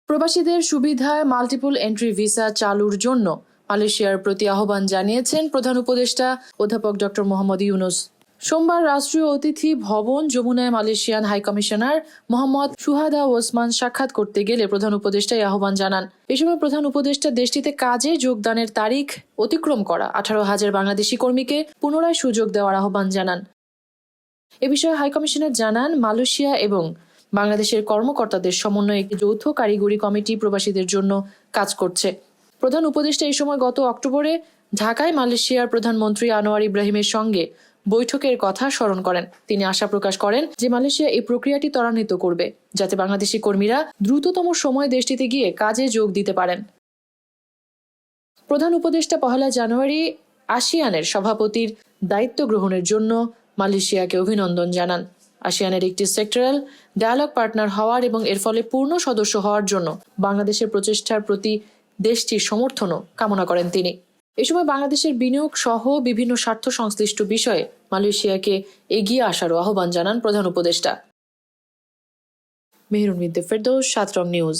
প্রবাসীদের সুবিধায় multiple entry visa চালুর জন্য মালয়েশিয়ার প্রতি আহ্বান জানিয়েছেন প্রধান উপদেষ্টা অধ্যাপক ডক্টর মোহাম্মদ ইউনুস। সোমবার রাষ্ট্রীয় অতিথি ভবন যমুনায় মালয়েশিয়ান হাইকমিশনার মোহাম্মদ সুহাদা ওসমান সাক্ষাৎ করতে গেলে প্রধান উপদেষ্টা এই আহ্বান জানান। এ সময় প্রধান উপদেষ্টা দেশটিতে কাজে যোগদানের তারিখ অতিক্রম করা 18,000 বাংলাদেশি কর্মীকে পুনরায় সুযোগ দেওয়ার আহ্বান জানান। এ বিষয়ে হাইকমিশনার জানান, মালয়েশিয়া এবং বাংলাদেশের কর্মকর্তাদের সমন্বয়ে একটি যৌথ কারিগরি কমিটি প্রবাসীদের জন্য কাজ করছে। প্রধান উপদেষ্টা এই সময় গত অক্টোবরে ঢাকায় মালয়েশিয়ার প্রধানমন্ত্রী আনোয়ার ইব্রাহিমের সঙ্গে বৈঠকের কথা স্মরণ করেন। তিনি আশা প্রকাশ করেন যে মালয়েশিয়া এই প্রক্রিয়াটি ত্বরান্বিত করবে, যাতে বাংলাদেশি কর্মীরা দ্রুততম সময়ে দেশটিতে গিয়ে কাজে যোগ দিতে পারেন। প্রধান উপদেষ্টা 1 জানুয়ারি আসিয়ানের সভাপতির দায়িত্ব গ্রহণের জন্য মালয়েশিয়াকে অভিনন্দন জানান। আসিয়ানের একটি সেক্টরাল ডায়ালগ পার্টনার হওয়ার এবং এর ফলে পূর্ণ সদস্য হওয়ার জন্য বাংলাদেশের প্রচেষ্টার প্রতি দেশটির সমর্থনও কামনা করেন তিনি। এ সময় বাংলাদেশের বিনিয়োগ সহ বিভিন্ন স্বার্থ সংশ্লিষ্ট বিষয়ে মালয়েশিয়াকে এগিয়ে আসারও আহ্বান জানান প্রধান উপদেষ্টা। মেহেরুন বিনতে ফেরদৌস, 7 রং নিউজ।